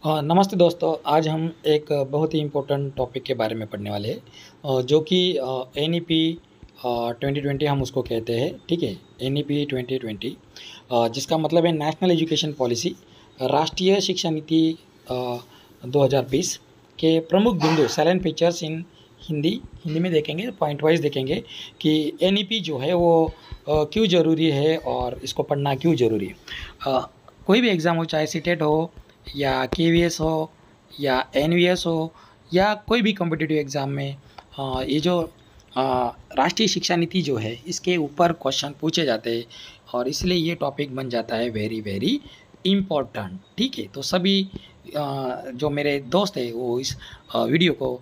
नमस्ते दोस्तों। आज हम एक बहुत ही इम्पोर्टेंट टॉपिक के बारे में पढ़ने वाले हैं, जो कि एन ई पी 2020 हम उसको कहते हैं। ठीक है, एन ई पी 2020 जिसका मतलब है नेशनल एजुकेशन पॉलिसी, राष्ट्रीय शिक्षा नीति 2020 के प्रमुख बिंदु, salient features in Hindi Hindi में देखेंगे, पॉइंट वाइज देखेंगे कि एन ई पी जो है वो क्यों ज़रूरी है और इसको पढ़ना क्यों ज़रूरी है। कोई भी एग्ज़ाम हो, चाहे सीटेट हो या केवीएस हो या एनवीएस हो या कोई भी कॉम्पिटिटिव एग्ज़ाम में ये जो राष्ट्रीय शिक्षा नीति जो है इसके ऊपर क्वेश्चन पूछे जाते हैं और इसलिए ये टॉपिक बन जाता है वेरी वेरी इम्पोर्टेंट। ठीक है, तो सभी जो मेरे दोस्त हैं वो इस वीडियो को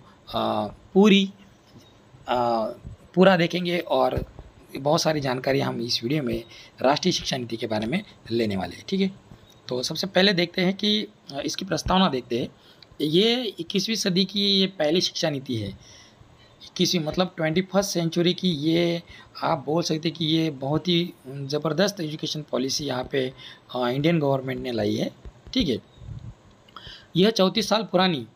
पूरा देखेंगे और बहुत सारी जानकारी हम इस वीडियो में राष्ट्रीय शिक्षा नीति के बारे में लेने वाले हैं। ठीक है, तो सबसे पहले देखते हैं कि इसकी प्रस्तावना देखते हैं। ये 21वीं सदी की ये पहली शिक्षा नीति है। 21वीं मतलब 21st सेंचुरी की ये आप बोल सकते हैं कि ये बहुत ही ज़बरदस्त एजुकेशन पॉलिसी यहाँ पे इंडियन गवर्नमेंट ने लाई है। ठीक है, यह 34 साल पुरानी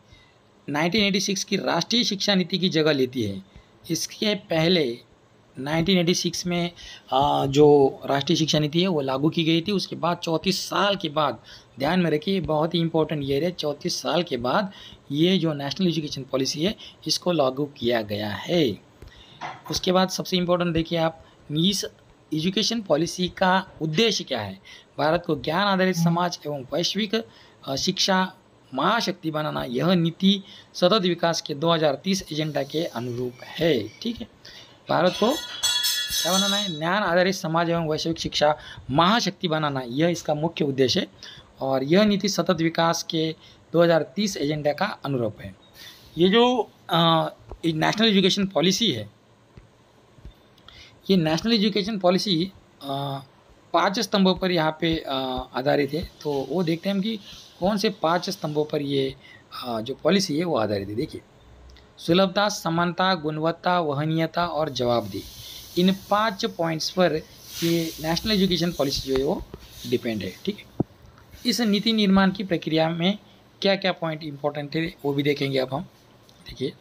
1986 की राष्ट्रीय शिक्षा नीति की जगह लेती है। इसके पहले 1986 में जो राष्ट्रीय शिक्षा नीति है वो लागू की गई थी। उसके बाद 34 साल के बाद, ध्यान में रखिए बहुत ही इंपॉर्टेंट ईयर है, 34 साल के बाद ये जो नेशनल एजुकेशन पॉलिसी है इसको लागू किया गया है। उसके बाद सबसे इम्पोर्टेंट देखिए आप, इस एजुकेशन पॉलिसी का उद्देश्य क्या है। भारत को ज्ञान आधारित समाज एवं वैश्विक शिक्षा महाशक्ति बनाना, यह नीति सतत विकास के 2030 एजेंडा के अनुरूप है। ठीक है, भारत को क्या बनाना है, ज्ञान आधारित समाज एवं वैश्विक शिक्षा महाशक्ति बनाना, यह इसका मुख्य उद्देश्य है और यह नीति सतत विकास के 2030 एजेंडा का अनुरूप है। ये जो नेशनल एजुकेशन पॉलिसी है, ये नेशनल एजुकेशन पॉलिसी 5 स्तंभों पर यहाँ पे आधारित है। तो वो देखते हैं हम कि कौन से 5 स्तंभों पर ये जो पॉलिसी है वो आधारित है। देखिए, सुलभता, समानता, गुणवत्ता, वहनीयता और जवाबदेही, इन 5 पॉइंट्स पर ये नेशनल एजुकेशन पॉलिसी जो है वो डिपेंड है। ठीक है, इस नीति निर्माण की प्रक्रिया में क्या क्या पॉइंट इंपॉर्टेंट है वो भी देखेंगे अब हम। देखिए,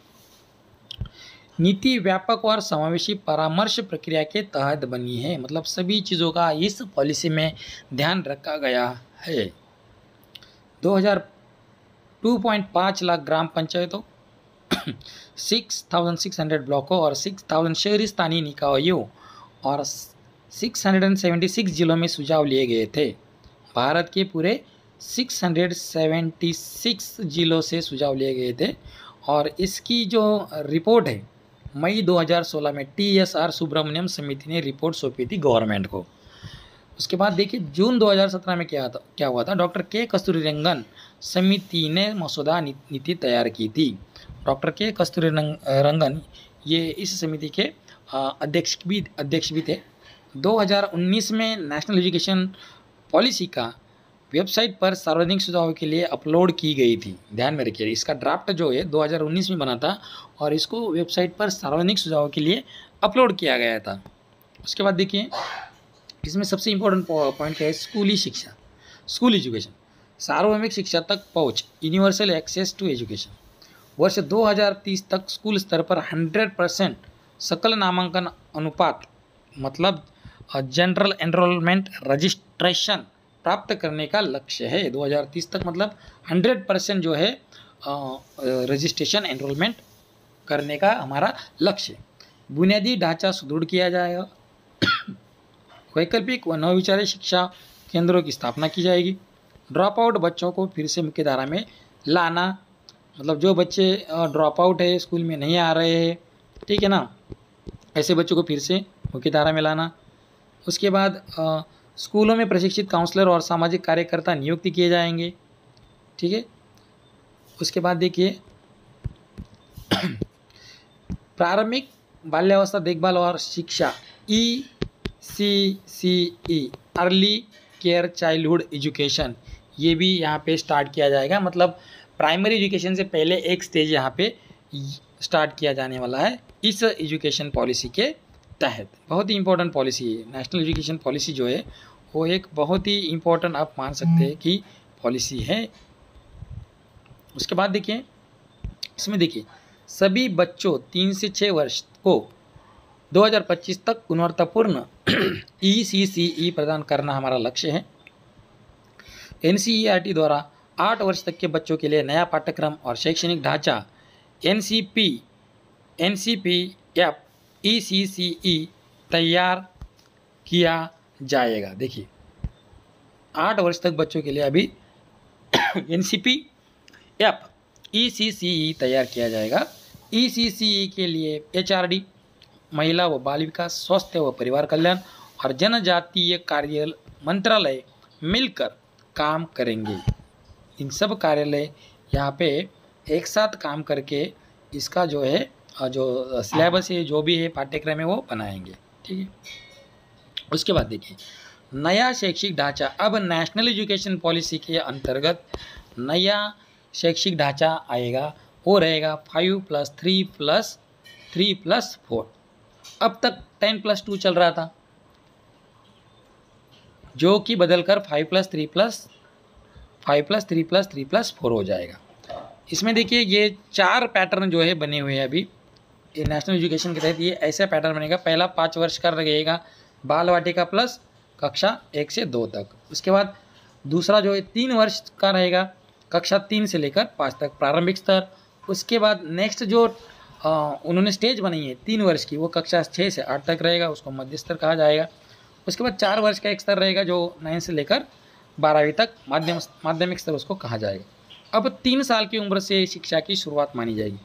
नीति व्यापक और समावेशी परामर्श प्रक्रिया के तहत बनी है, मतलब सभी चीज़ों का इस पॉलिसी में ध्यान रखा गया है। 2.5 लाख ग्राम पंचायतों, 6,600 ब्लॉकों और 6,000 शहरी स्थानीय निकायों और 676 जिलों में सुझाव लिए गए थे। भारत के पूरे 676 जिलों से सुझाव लिए गए थे और इसकी जो रिपोर्ट है मई 2016 में TSR सुब्रमण्यम समिति ने रिपोर्ट सौंपी थी गवर्नमेंट को। उसके बाद देखिए, जून 2017 में क्या हुआ था, डॉक्टर के कस्तूरीरंगन समिति ने मसौदा नीति तैयार की थी। डॉक्टर के कस्तूरीरंगन ये इस समिति के अध्यक्ष भी थे। 2019 में नेशनल एजुकेशन पॉलिसी का वेबसाइट पर सार्वजनिक सुझाव के लिए अपलोड की गई थी। ध्यान में रखिए, इसका ड्राफ्ट जो है 2019 में बना था और इसको वेबसाइट पर सार्वजनिक सुझाव के लिए अपलोड किया गया था। उसके बाद देखिए, इसमें सबसे इम्पोर्टेंट पॉइंट क्या है, स्कूली शिक्षा, स्कूल एजुकेशन, सार्वभौमिक शिक्षा तक पहुँच, यूनिवर्सल एक्सेस टू एजुकेशन। वर्ष 2030 तक स्कूल स्तर पर 100% सकल नामांकन अनुपात, मतलब जनरल एनरोलमेंट रजिस्ट्रेशन प्राप्त करने का लक्ष्य है। 2030 तक मतलब 100% जो है रजिस्ट्रेशन एनरोलमेंट करने का हमारा लक्ष्य है। बुनियादी ढांचा सुदृढ़ किया जाएगा। वैकल्पिक व नवविचारी शिक्षा केंद्रों की स्थापना की जाएगी। ड्रॉप आउट बच्चों को फिर से मुख्य धारा में लाना, मतलब जो बच्चे ड्रॉप आउट है, स्कूल में नहीं आ रहे हैं, ठीक है ना, ऐसे बच्चों को फिर से मुख्य धारा में लाना। उसके बाद स्कूलों में प्रशिक्षित काउंसलर और सामाजिक कार्यकर्ता नियुक्त किए जाएंगे। ठीक है, उसके बाद देखिए, प्रारंभिक बाल्यावस्था देखभाल और शिक्षा ECCE, early care childhood education, ये भी यहाँ पे स्टार्ट किया जाएगा। मतलब प्राइमरी एजुकेशन से पहले एक स्टेज यहाँ पे स्टार्ट किया जाने वाला है इस एजुकेशन पॉलिसी के तहत। बहुत ही इंपॉर्टेंट पॉलिसी है नेशनल एजुकेशन पॉलिसी जो है वो एक बहुत ही इम्पोर्टेंट आप मान सकते हैं कि पॉलिसी है। उसके बाद देखिए, इसमें देखिए सभी बच्चों 3 से 6 वर्ष को 2025 तक गुणवत्तापूर्ण ECCE प्रदान करना हमारा लक्ष्य है। NCERT द्वारा 8 वर्ष तक के बच्चों के लिए नया पाठ्यक्रम और शैक्षणिक ढांचा NCPF ECCE तैयार किया जाएगा। देखिए 8 वर्ष तक बच्चों के लिए अभी NCPF ECCE तैयार किया जाएगा। ECCE के लिए HRD महिला व बाल विकास, स्वास्थ्य व परिवार कल्याण और जनजातीय कार्य मंत्रालय मिलकर काम करेंगे। इन सब कार्यालय यहाँ पे एक साथ काम करके इसका जो है जो सिलेबस है, जो भी है पाठ्यक्रम है, वो बनाएंगे। ठीक है। उसके बाद देखिए नया शैक्षिक ढांचा। अब नेशनल एजुकेशन पॉलिसी के अंतर्गत नया शैक्षिक ढांचा आएगा, वो रहेगा 5+3+3+4। अब तक 10+2 चल रहा था, जो कि बदलकर 5+3+3+4 हो जाएगा। इसमें देखिए ये 4 पैटर्न जो है बने हुए हैं अभी ये नेशनल एजुकेशन के तहत। ये ऐसा पैटर्न बनेगा, पहला 5 वर्ष का रहेगा बाल वाटिका प्लस कक्षा 1 से 2 तक। उसके बाद दूसरा जो है 3 वर्ष का रहेगा, कक्षा 3 से लेकर 5 तक प्रारंभिक स्तर। उसके बाद नेक्स्ट जो उन्होंने स्टेज बनाई है 3 वर्ष की, वो कक्षा 6 से 8 तक रहेगा, उसको मध्य स्तर कहा जाएगा। उसके बाद 4 वर्ष का एक स्तर रहेगा जो 9 से लेकर 12वीं तक माध्यमिक स्तर उसको कहा जाएगा। अब 3 साल की उम्र से शिक्षा की शुरुआत मानी जाएगी।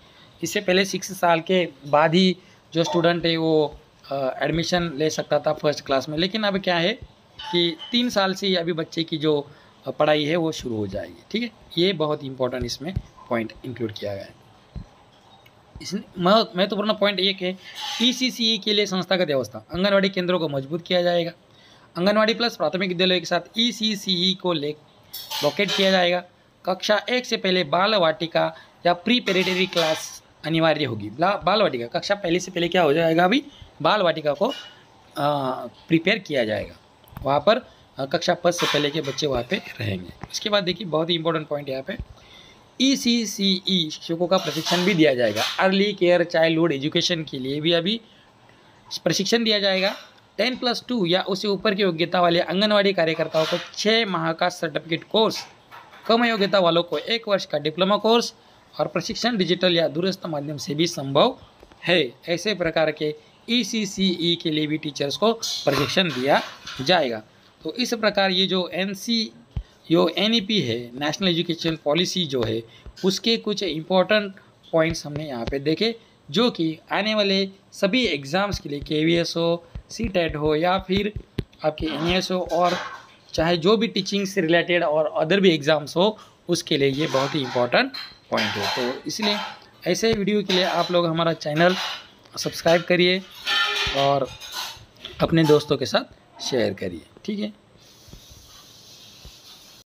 इससे पहले 6 साल के बाद ही जो स्टूडेंट है वो एडमिशन ले सकता था फर्स्ट क्लास में, लेकिन अब क्या है कि 3 साल से ही अभी बच्चे की जो पढ़ाई है वो शुरू हो जाएगी। ठीक है, ये बहुत इंपॉर्टेंट इसमें पॉइंट इंक्लूड किया गया है। इसमें महत्वपूर्ण पॉइंट एक है ECCE के लिए संस्थागत व्यवस्था। आंगनवाड़ी केंद्रों को मजबूत किया जाएगा। आंगनवाड़ी प्लस प्राथमिक विद्यालयों के साथ ECCE को लोकेट किया जाएगा। कक्षा 1 से पहले बाल वाटिका या प्रीपेरेटरी क्लास अनिवार्य होगी। बाल वाटिका कक्षा पहले से पहले क्या हो जाएगा, अभी बाल वाटिका को प्रिपेयर किया जाएगा। वहाँ पर कक्षा 5 से पहले के बच्चे वहाँ पे रहेंगे। इसके बाद देखिए बहुत ही इंपॉर्टेंट पॉइंट यहाँ पे ECCE शिक्षकों का प्रशिक्षण भी दिया जाएगा। अर्ली केयर चाइल्डहुड एजुकेशन के लिए भी अभी प्रशिक्षण दिया जाएगा। 10+2 या उससे ऊपर की योग्यता वाले आंगनवाड़ी कार्यकर्ताओं को 6 माह का सर्टिफिकेट कोर्स, कम योग्यता वालों को 1 वर्ष का डिप्लोमा कोर्स और प्रशिक्षण डिजिटल या दूरस्थ माध्यम से भी संभव है। ऐसे प्रकार के ECCE के लिए भी टीचर्स को प्रशिक्षण दिया जाएगा। तो इस प्रकार ये जो NEP है, नेशनल एजुकेशन पॉलिसी जो है, उसके कुछ इम्पोर्टेंट पॉइंट्स हमने यहाँ पे देखे, जो कि आने वाले सभी एग्ज़ाम्स के लिए KVS हो, CTET हो या फिर आपके NES हो और चाहे जो भी टीचिंग से रिलेटेड और अदर भी एग्ज़ाम्स हो, उसके लिए ये बहुत ही इम्पोर्टेंट पॉइंट है। तो इसलिए ऐसे वीडियो के लिए आप लोग हमारा चैनल सब्सक्राइब करिए और अपने दोस्तों के साथ शेयर करिए। ठीक है।